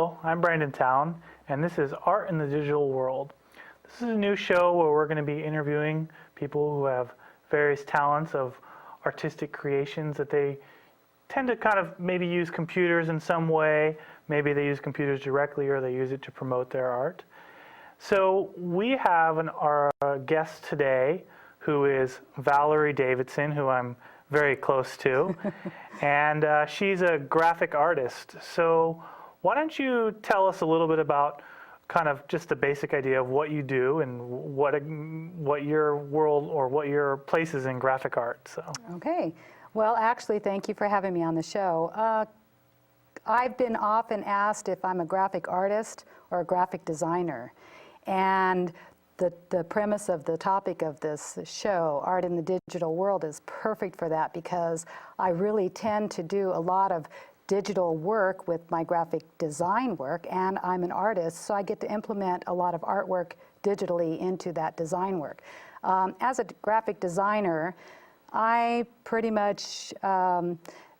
Hello, I'm Brandon Towne, and this is Art in the Digital World. This is a new show where we're going to be interviewing people who have various talents of artistic creations that they tend to kind of maybe use computers in some way. Maybe they use computers directly or they use it to promote their art. So we have our guest today who is Valerie Davidson, who I'm very close to, and she's a graphic artist. So why don't you tell us a little bit about kind of just the basic idea of what you do and what your world or what your place is in graphic art. So. Okay. Well, actually, thank you for having me on the show. I've been often asked if I'm a graphic artist or a graphic designer. And the premise of the topic of this show, Art in the Digital World, is perfect for that because I really tend to do a lot of digital work with my graphic design work, and I'm an artist, so I get to implement a lot of artwork digitally into that design work. As a graphic designer, I pretty much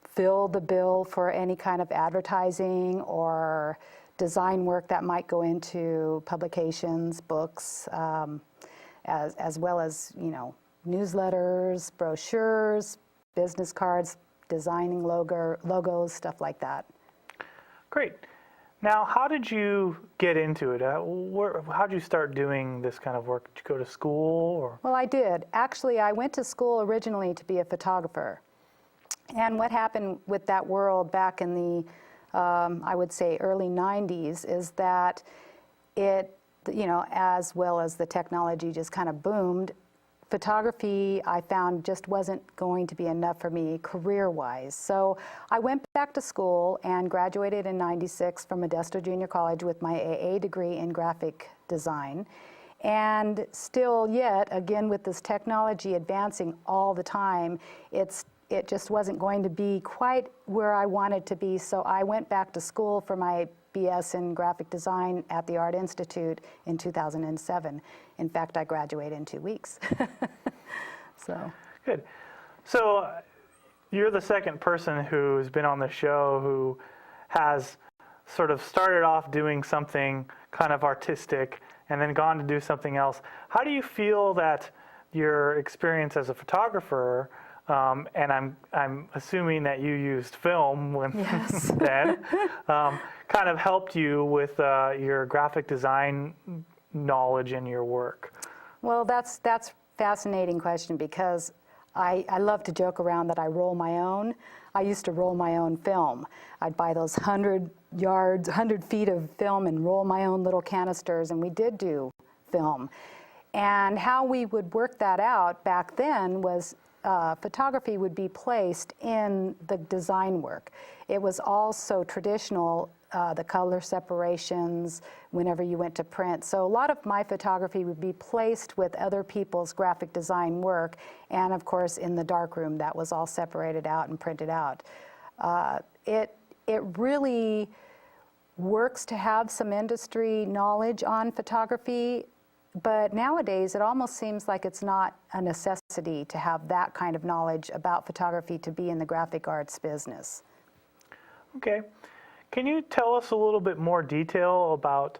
fill the bill for any kind of advertising or design work that might go into publications, books, as well as, you know, newsletters, brochures, business cards, designing logos, stuff like that. Great. Now, how did you get into it? How did you start doing this kind of work? Did you go to school? Or? Well, I did. Actually, I went to school originally to be a photographer. And what happened with that world back in the, I would say, early 90s is that it, you know, as well as the technology just kind of boomed, photography, I found, just wasn't going to be enough for me career-wise. So I went back to school and graduated in '96 from Modesto Junior College with my AA degree in graphic design. And still yet, again, with this technology advancing all the time, it just wasn't going to be quite where I wanted to be. So I went back to school for my BS in graphic design at the Art Institute in 2007. In fact, I graduated in 2 weeks. So. Good. So you're the second person who's been on the show who has sort of started off doing something kind of artistic and then gone to do something else. How do you feel that your experience as a photographer, and I'm assuming that you used film when Yes. then, kind of helped you with your graphic design knowledge in your work? Well, that's a fascinating question because I love to joke around that I roll my own. I used to roll my own film. I'd buy those 100 feet of film and roll my own little canisters, and we did do film. And how we would work that out back then was photography would be placed in the design work. It was also traditional, the color separations whenever you went to print. So a lot of my photography would be placed with other people's graphic design work, and of course in the darkroom that was all separated out and printed out. It really works to have some industry knowledge on photography, but nowadays it almost seems like it's not a necessity to have that kind of knowledge about photography to be in the graphic arts business. Okay. Can you tell us a little bit more detail about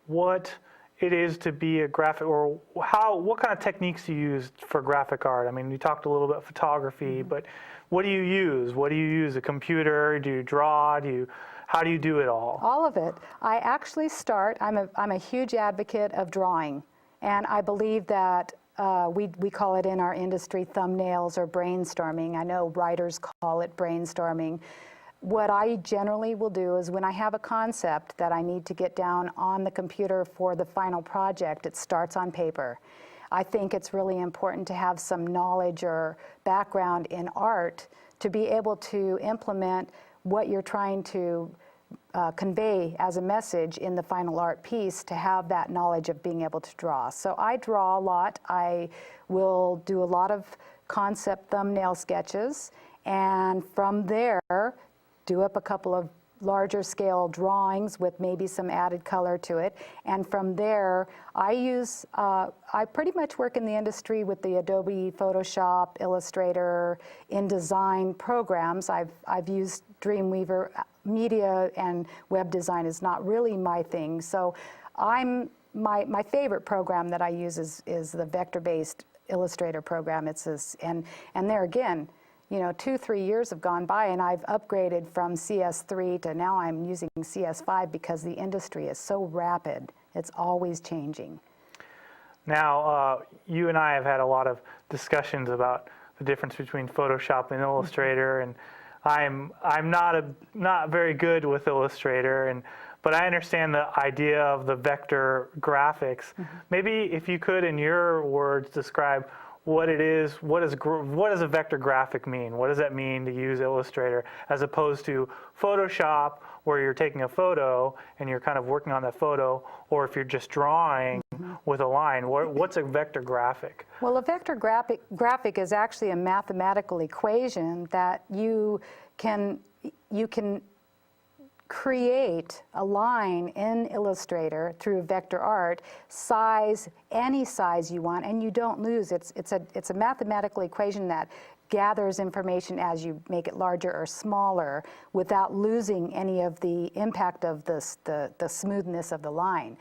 what it is to be a graphic, or what kind of techniques you use for graphic art? I mean, you talked a little bit photography, but what do you use? What do you use? A computer? Do you draw? How do you do it all? All of it. I actually I'm a huge advocate of drawing, and I believe that we call it in our industry thumbnails or brainstorming. I know writers call it brainstorming. What I generally will do is when I have a concept that I need to get down on the computer for the final project, it starts on paper. I think it's really important to have some knowledge or background in art to be able to implement what you're trying to convey as a message in the final art piece, to have that knowledge of being able to draw. So I draw a lot. I will do a lot of concept thumbnail sketches, and from there do up a couple of larger scale drawings with maybe some added color to it. And from there, I pretty much work in the industry with the Adobe Photoshop, Illustrator, InDesign programs. I've used Dreamweaver media and web design is not really my thing. So my favorite program that I use is the vector-based Illustrator program. It's this, and there again, 2-3 years have gone by and I've upgraded from CS3 to now I'm using CS5 because the industry is so rapid. It's always changing. Now, you and I have had a lot of discussions about the difference between Photoshop and Illustrator, and I'm not very good with Illustrator, but I understand the idea of the vector graphics. Maybe if you could, in your words, describe what it is. What does a vector graphic mean? What does that mean to use Illustrator as opposed to Photoshop, where you're taking a photo and you're kind of working on that photo, or if you're just drawing with a line? What's a vector graphic? Well, a vector graphic is actually a mathematical equation that you can create a line in Illustrator through vector art, size, any size you want, and you don't lose. It's a mathematical equation that gathers information as you make it larger or smaller without losing any of the impact of the smoothness of the line.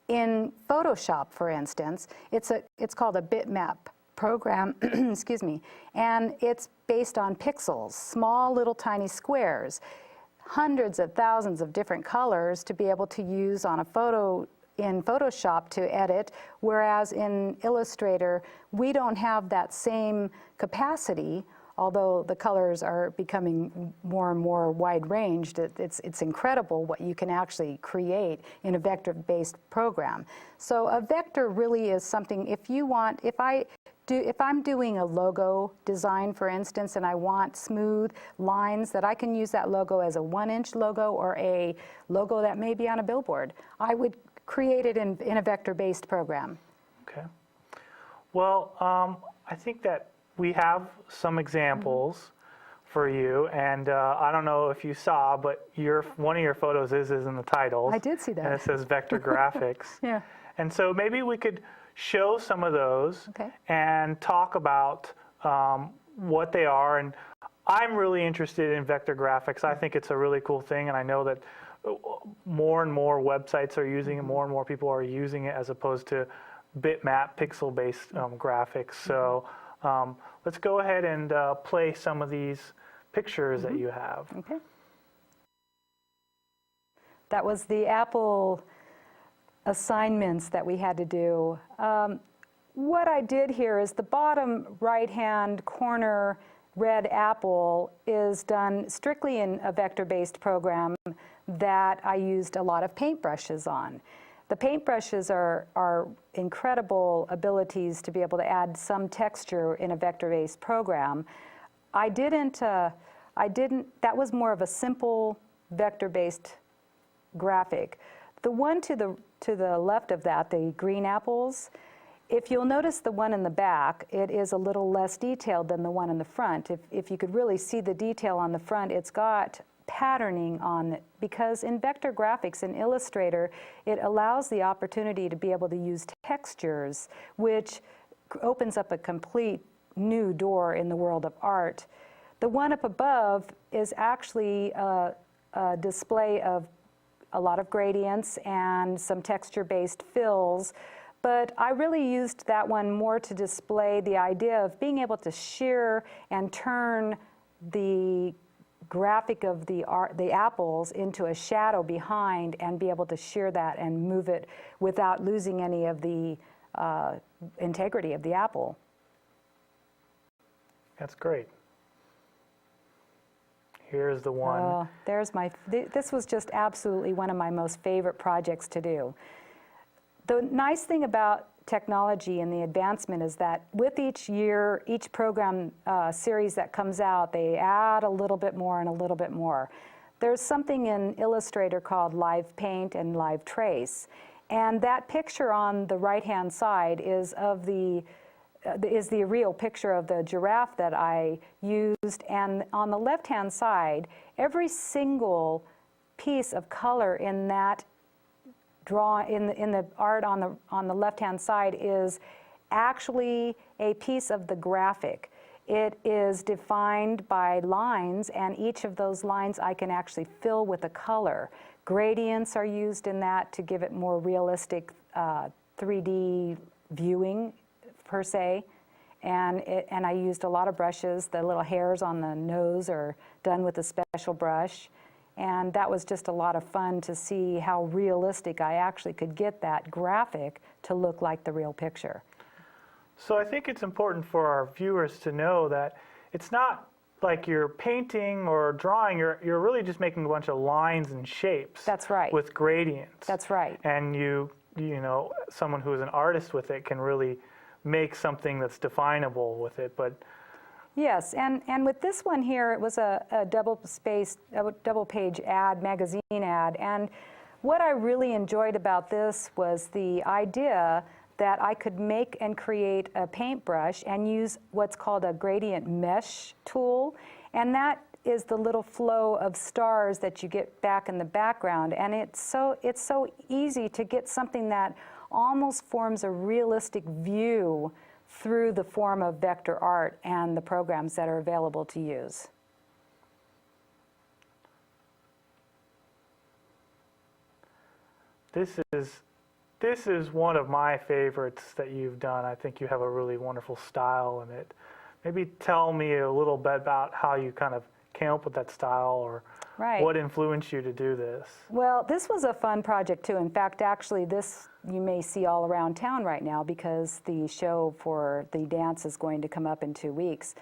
In Photoshop, for instance, it's called a bitmap program, excuse me, and it's based on pixels, small little tiny squares, hundreds of thousands of different colors to be able to use on a photo in Photoshop to edit, whereas in Illustrator, we don't have that same capacity, although the colors are becoming more and more wide-ranged. It's incredible what you can actually create in a vector-based program. So a vector really is something, if I'm doing a logo design, for instance, and I want smooth lines, that I can use that logo as a 1-inch logo or a logo that may be on a billboard, I would create it in a vector-based program. Okay. Well, I think that we have some examples for you, and I don't know if you saw, but one of your photos is in the titles. I did see that. And it says vector graphics. Yeah. And so maybe we could show some of those Okay. and talk about what they are. And I'm really interested in vector graphics. I think it's a really cool thing, and I know that more and more websites are using it, more and more people are using it as opposed to bitmap, pixel-based graphics. So let's go ahead and play some of these pictures that you have. Okay. That was the Apple assignments that we had to do. What I did here is the bottom right-hand corner red apple is done strictly in a vector-based program that I used a lot of paintbrushes on. The paintbrushes are incredible abilities to be able to add some texture in a vector-based program. That was more of a simple vector-based graphic. The one to the left of that, the green apples, if you'll notice the one in the back, it is a little less detailed than the one in the front. If you could really see the detail on the front, it's got patterning on it, because in vector graphics in Illustrator, it allows the opportunity to be able to use textures, which opens up a complete new door in the world of art. The one up above is actually a display of a lot of gradients and some texture-based fills, but I really used that one more to display the idea of being able to shear and turn the graphic of the apples into a shadow behind and be able to shear that and move it without losing any of the integrity of the apple. That's great. Here's the one. This was just absolutely one of my most favorite projects to do. The nice thing about technology and the advancement is that with each year, each program series that comes out, they add a little bit more and a little bit more. There's something in Illustrator called Live Paint and Live Trace, and that picture on the right-hand side is the real picture of the giraffe that I used, and on the left-hand side, every single piece of color in that in the art on the left-hand side is actually a piece of the graphic. It is defined by lines, and each of those lines I can actually fill with a color. Gradients are used in that to give it more realistic 3D viewing, per se. And I used a lot of brushes. The little hairs on the nose are done with a special brush. And that was just a lot of fun to see how realistic I actually could get that graphic to look like the real picture. So I think it's important for our viewers to know that it's not like you're painting or drawing, you're really just making a bunch of lines and shapes. That's right. With gradients. That's right. And you know, someone who is an artist with it can really make something that's definable with it. But yes, and with this one here, it was a double page ad, magazine ad, and what I really enjoyed about this was the idea that I could make and create a paintbrush and use what's called a gradient mesh tool, and that is the little flow of stars that you get back in the background, and it's so easy to get something that almost forms a realistic view through the form of vector art and the programs that are available to use. This is one of my favorites that you've done. I think you have a really wonderful style in it. Maybe tell me a little bit about how you kind of came up with that style, or what influenced you to do this. Well, this was a fun project too. In fact, actually this you may see all around town right now because the show for the dance is going to come up in 2 weeks.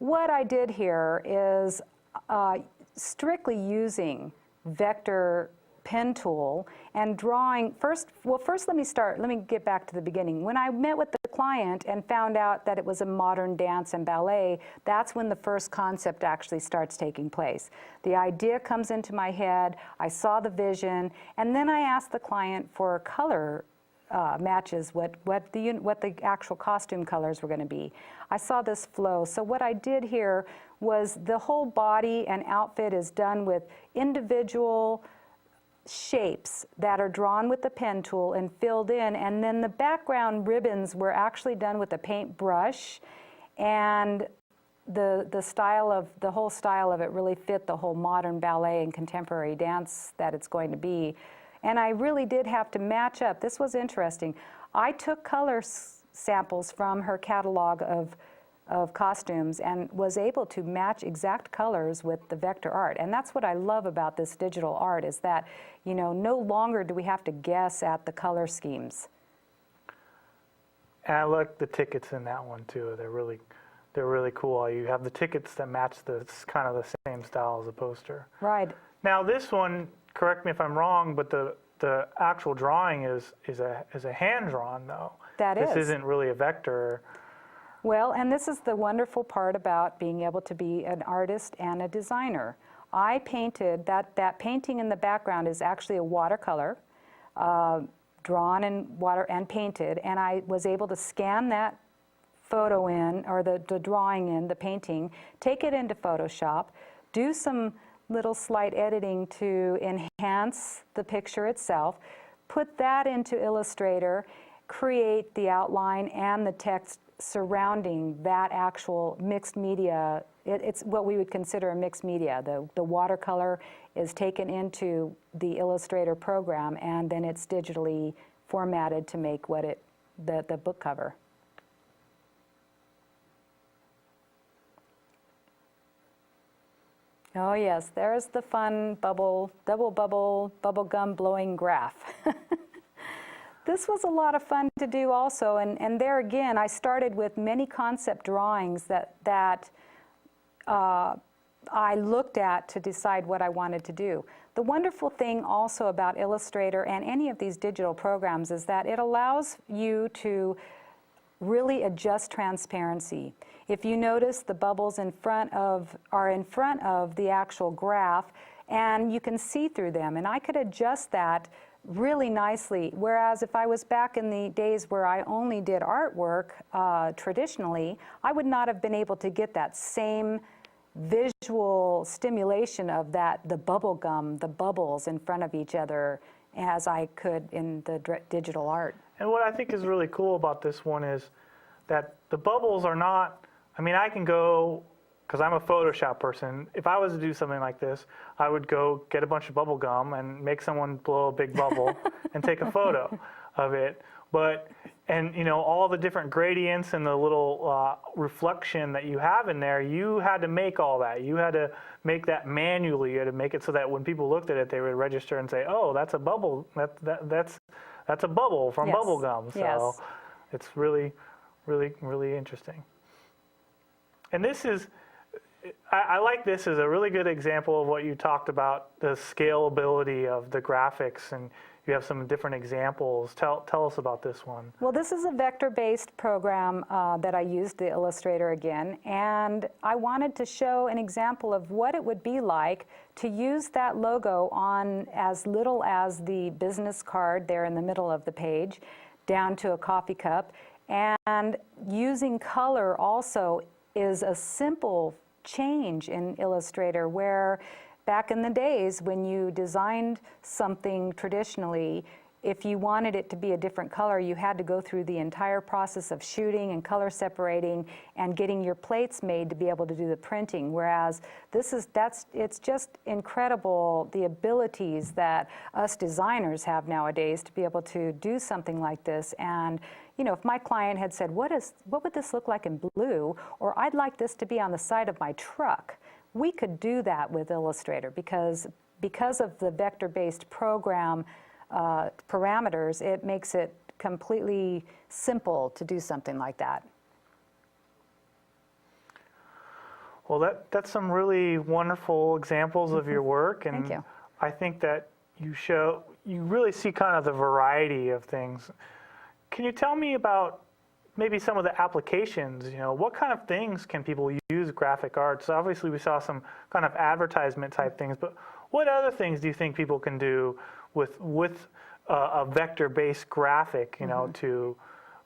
What I did here is strictly using vector pen tool and drawing first let me get back to the beginning. When I met with the client and found out that it was a modern dance and ballet, that's when the first concept actually starts taking place. The idea comes into my head, I saw the vision, and then I asked the client for color matches, what the actual costume colors were going to be. I saw this flow. So what I did here was the whole body and outfit is done with individual shapes that are drawn with the pen tool and filled in, and then the background ribbons were actually done with a paintbrush, and the whole style of it really fit the whole modern ballet and contemporary dance that it's going to be. And I really did have to match up. This was interesting. I took color samples from her catalog of costumes and was able to match exact colors with the vector art. And that's what I love about this digital art, is that, you know, no longer do we have to guess at the color schemes. And I like the tickets in that one too. They're really cool. You have the tickets that match kind of the same style as a poster. Right. Now this one, correct me if I'm wrong, but the actual drawing is a hand drawn though. That is. This isn't really a vector. Well, and this is the wonderful part about being able to be an artist and a designer. I painted, that painting in the background is actually a watercolor, drawn in water and painted, and I was able to scan that photo in, or the drawing in, the painting, take it into Photoshop, do some little slight editing to enhance the picture itself, put that into Illustrator, create the outline and the text surrounding that actual mixed media. It's what we would consider a mixed media. The watercolor is taken into the Illustrator program, and then it's digitally formatted to make the book cover. Oh yes, there's the fun double bubble gum blowing graph. This was a lot of fun to do also, and there again, I started with many concept drawings that I looked at to decide what I wanted to do. The wonderful thing also about Illustrator and any of these digital programs is that it allows you to really adjust transparency. If you notice, the bubbles are in front of the actual graph, and you can see through them, and I could adjust that really nicely, whereas if I was back in the days where I only did artwork traditionally, I would not have been able to get that same visual stimulation of the bubble gum, the bubbles in front of each other, as I could in the digital art. And what I think is really cool about this one is that the bubbles are not I mean, I can go, because I'm a Photoshop person, if I was to do something like this, I would go get a bunch of bubble gum and make someone blow a big bubble and take a photo of it. But, and you know, all the different gradients and the little reflection that you have in there, you had to make all that. You had to make that manually. You had to make it so that when people looked at it, they would register and say, oh, that's a bubble. That's a bubble from Yes. bubble gum. So Yes. it's really, really, really interesting. And this is, I like this as a really good example of what you talked about, the scalability of the graphics, and you have some different examples. Tell us about this one. Well, this is a vector-based program that I used, the Illustrator again, and I wanted to show an example of what it would be like to use that logo on as little as the business card there in the middle of the page, down to a coffee cup, and using color also is a simple change in Illustrator, where back in the days when you designed something traditionally, if you wanted it to be a different color, you had to go through the entire process of shooting and color separating and getting your plates made to be able to do the printing. Whereas it's just incredible the abilities that us designers have nowadays to be able to do something like this. And you know, if my client had said, what would this look like in blue? Or I'd like this to be on the side of my truck, we could do that with Illustrator because of the vector-based program parameters, it makes it completely simple to do something like that. Well, that's some really wonderful examples of your work, and Thank you. I think that you really see kind of the variety of things. Can you tell me about maybe some of the applications? You know, what kind of things can people use graphic arts? Obviously, we saw some kind of advertisement type things, but what other things do you think people can do with a vector-based graphic, you know,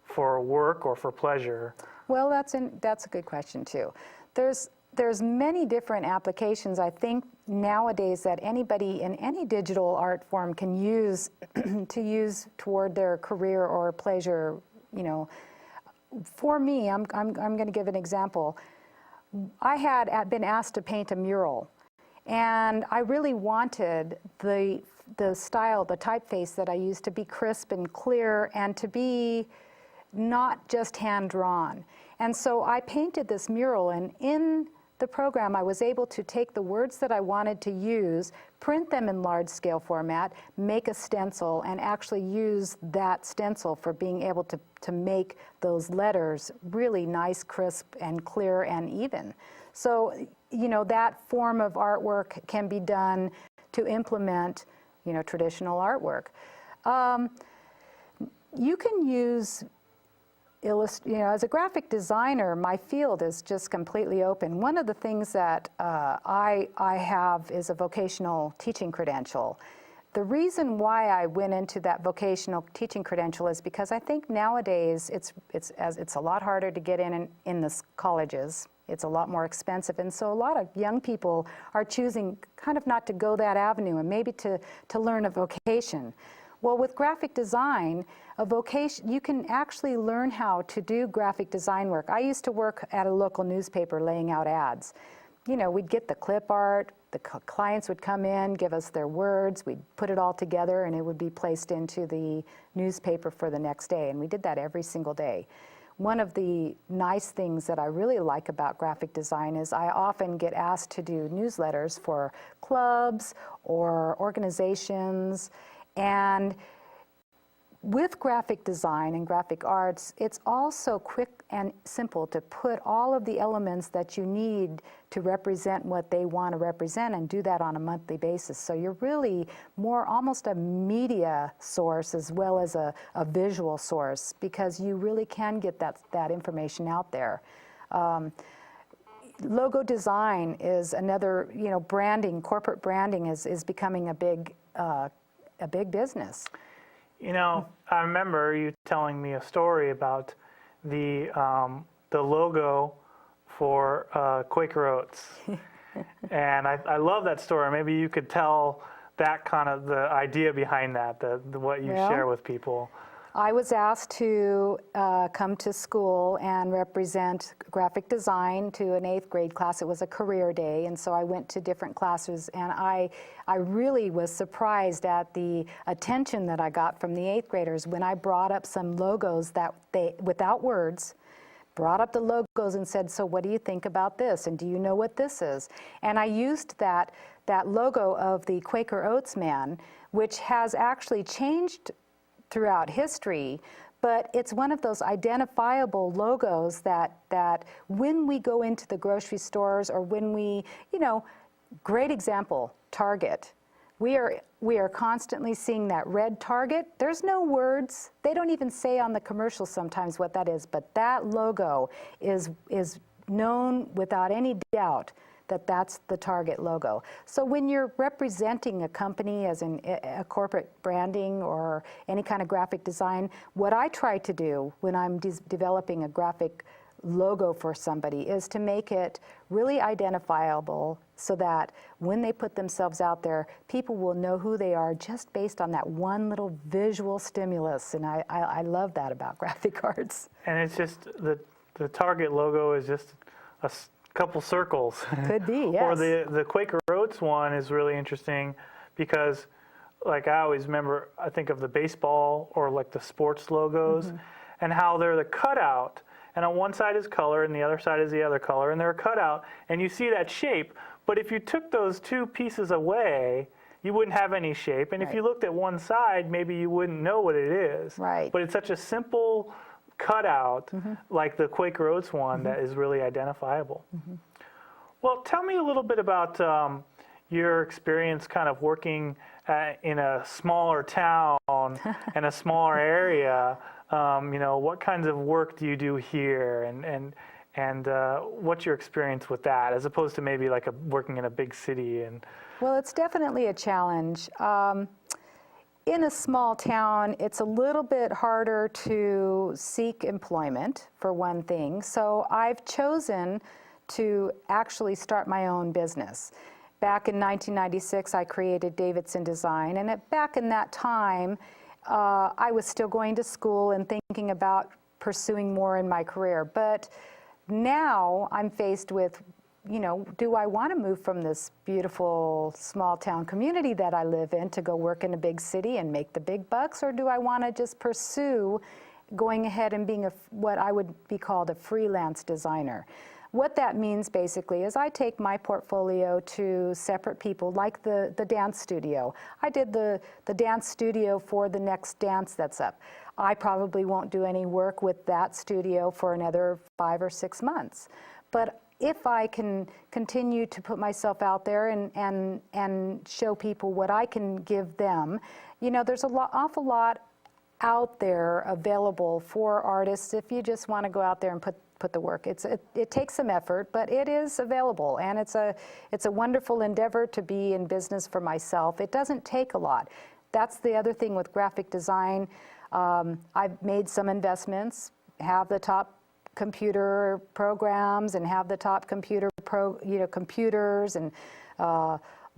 for work or for pleasure? Well, that's a good question too. There's many different applications, I think, nowadays that anybody in any digital art form can use to use toward their career or pleasure. You know, for me, I'm going to give an example. I had been asked to paint a mural, and I really wanted the style, the typeface that I used to be crisp and clear and to be not just hand-drawn. And so I painted this mural, and in the program I was able to take the words that I wanted to use, print them in large-scale format, make a stencil, and actually use that stencil for being able to make those letters really nice, crisp, and clear and even. So, you know, that form of artwork can be done to implement, you know, traditional artwork. You can use, you know, as a graphic designer, my field is just completely open. One of the things that I have is a vocational teaching credential. The reason why I went into that vocational teaching credential is because I think nowadays it's a lot harder to get in the colleges. It's a lot more expensive, and so a lot of young people are choosing kind of not to go that avenue and maybe to learn a vocation. Well, with graphic design, a vocation, you can actually learn how to do graphic design work. I used to work at a local newspaper laying out ads. You know, we'd get the clip art, the clients would come in, give us their words, we'd put it all together, and it would be placed into the newspaper for the next day, and we did that every single day. One of the nice things that I really like about graphic design is I often get asked to do newsletters for clubs or organizations, and with graphic design and graphic arts, it's also quick and simple to put all of the elements that you need to represent what they want to represent and do that on a monthly basis. So you're really more almost a media source as well as a visual source, because you really can get that information out there. Logo design is another, you know, branding, corporate branding is becoming a big business. You know, I remember you telling me a story about the logo for Quaker Oats, and I love that story. Maybe you could tell that kind of the idea behind that, what you share with people. I was asked to come to school and represent graphic design to an 8th grade class. It was a career day, and so I went to different classes, and I really was surprised at the attention that I got from the 8th graders when I brought up some logos that they, without words, brought up the logos and said, so what do you think about this? And do you know what this is? And I used that logo of the Quaker Oats man, which has actually changed throughout history, but it's one of those identifiable logos that when we go into the grocery stores or when we, great example, Target. We are constantly seeing that red Target. There's no words. They don't even say on the commercials sometimes what that is, but that logo is known without any doubt that that's the Target logo. So when you're representing a company as a corporate branding or any kind of graphic design, what I try to do when I'm developing a graphic logo for somebody is to make it really identifiable so that when they put themselves out there, people will know who they are just based on that one little visual stimulus. And I love that about graphic arts. And it's just the Target logo is just a couple circles. Could be, yes. Or the Quaker Oats one is really interesting because, like, I always remember, I think of the baseball or like the sports logos and how they're the cutout, and on one side is color and the other side is the other color, and they're a cutout, and you see that shape. But if you took those two pieces away, you wouldn't have any shape. And if you looked at one side, maybe you wouldn't know what it is. Right. But it's such a simple cutout, like the Quaker Oats one, that is really identifiable. Well, tell me a little bit about your experience kind of working in a smaller town and a smaller area. What kinds of work do you do here, and what's your experience with that, as opposed to maybe like working in a big city? Well, it's definitely a challenge. In a small town, it's a little bit harder to seek employment, for one thing. So I've chosen to actually start my own business. Back in 1996, I created Davidson Design, and back in that time, I was still going to school and thinking about pursuing more in my career. But now I'm faced with, do I want to move from this beautiful small town community that I live in to go work in a big city and make the big bucks, or do I want to just pursue going ahead and being what I would be called a freelance designer? What that means basically is I take my portfolio to separate people, like the dance studio. I did the dance studio for the next dance that's up. I probably won't do any work with that studio for another 5 or 6 months. But if I can continue to put myself out there and show people what I can give them, there's awful lot out there available for artists if you just want to go out there and put the work. It takes some effort, but it is available, and it's a wonderful endeavor to be in business for myself. It doesn't take a lot. That's the other thing with graphic design. I've made some investments, have the top computer programs and have the top computers and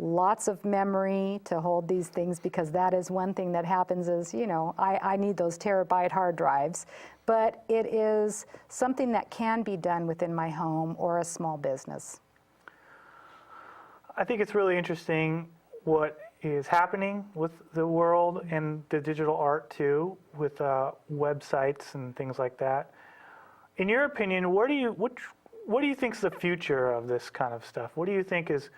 lots of memory to hold these things, because that is one thing that happens is, I need those terabyte hard drives, but it is something that can be done within my home or a small business. I think it's really interesting what is happening with the world and the digital art too, with websites and things like that. In your opinion, what do you think is the future of this kind of stuff? Where do you think is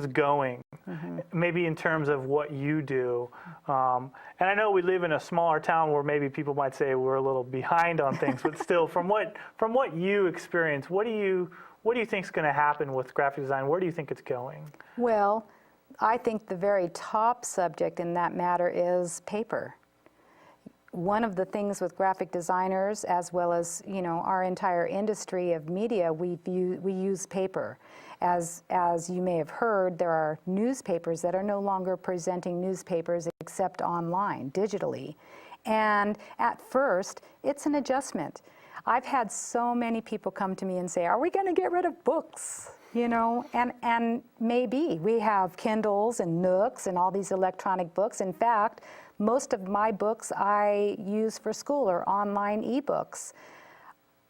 going? Maybe in terms of what you do. And I know we live in a smaller town where maybe people might say we're a little behind on things, but still, from what you experience, what do you think is going to happen with graphic design? Where do you think it's going? Well, I think the very top subject in that matter is paper. One of the things with graphic designers, as well as our entire industry of media, we use paper. As you may have heard, there are newspapers that are no longer presenting newspapers except online, digitally. And at first, it's an adjustment. I've had so many people come to me and say, are we going to get rid of books? And maybe we have Kindles and Nooks and all these electronic books. In fact, Most of my books I use for school or online ebooks.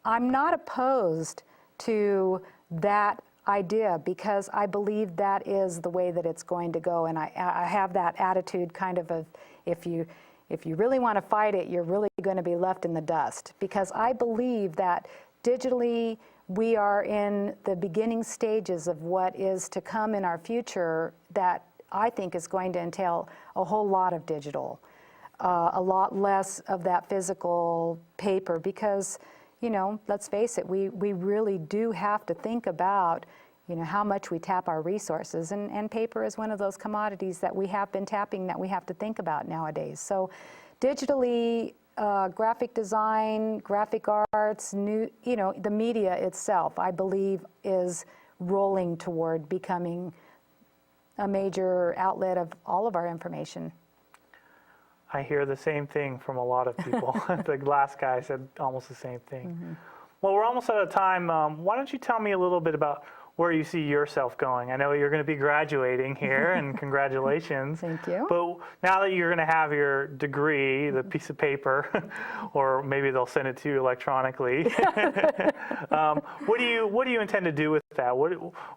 I'm not opposed to that idea because I believe that is the way that it's going to go, and I have that attitude kind of if you really want to fight it, you're really going to be left in the dust, because I believe that digitally we are in the beginning stages of what is to come in our future that I think is going to entail a whole lot of digital, a lot less of that physical paper, because let's face it, we really do have to think about, how much we tap our resources. And paper is one of those commodities that we have been tapping that we have to think about nowadays. So digitally, graphic design, graphic arts, the media itself, I believe, is rolling toward becoming a major outlet of all of our information. I hear the same thing from a lot of people. The last guy said almost the same thing. Mm-hmm. Well, we're almost out of time. Why don't you tell me a little bit about where you see yourself going? I know you're going to be graduating here, and congratulations. Thank you. But now that you're going to have your degree, the piece of paper, or maybe they'll send it to you electronically, what do you intend to do with that?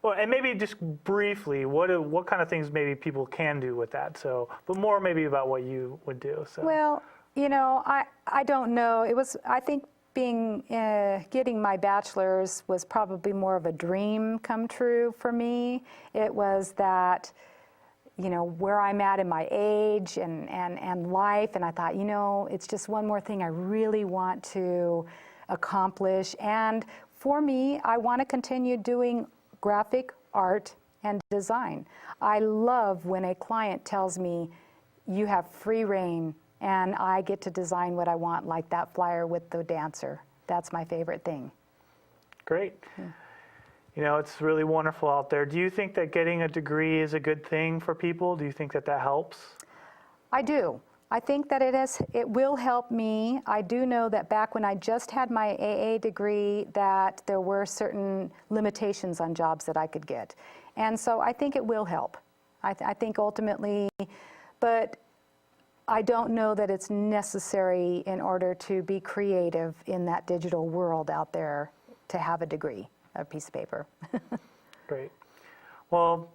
And maybe just briefly, what kind of things maybe people can do with that? So, but more maybe about what you would do. So. Well, I don't know. I think getting my bachelor's was probably more of a dream come true for me. It was that, where I'm at in my age and life, and I thought, it's just one more thing I really want to accomplish. And for me, I want to continue doing graphic art and design. I love when a client tells me, you have free reign, and I get to design what I want, like that flyer with the dancer. That's my favorite thing. Great. Yeah. It's really wonderful out there. Do you think that getting a degree is a good thing for people? Do you think that helps? I do. I think that it will help me. I do know that back when I just had my AA degree, that there were certain limitations on jobs that I could get. And so I think it will help. I think ultimately, but I don't know that it's necessary in order to be creative in that digital world out there to have a degree, a piece of paper. Great. Well,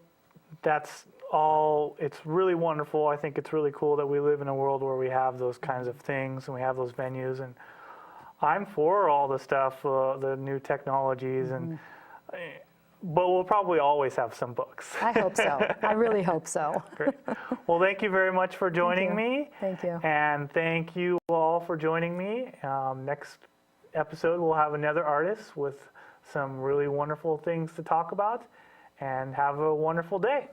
that's all. It's really wonderful. I think it's really cool that we live in a world where we have those kinds of things and we have those venues. And I'm for all the stuff, the new technologies, and but we'll probably always have some books. I hope so. I really hope so. Great. Well, thank you very much for joining me. Thank you. And thank you all for joining me. Next episode, we'll have another artist with some really wonderful things to talk about. And have a wonderful day.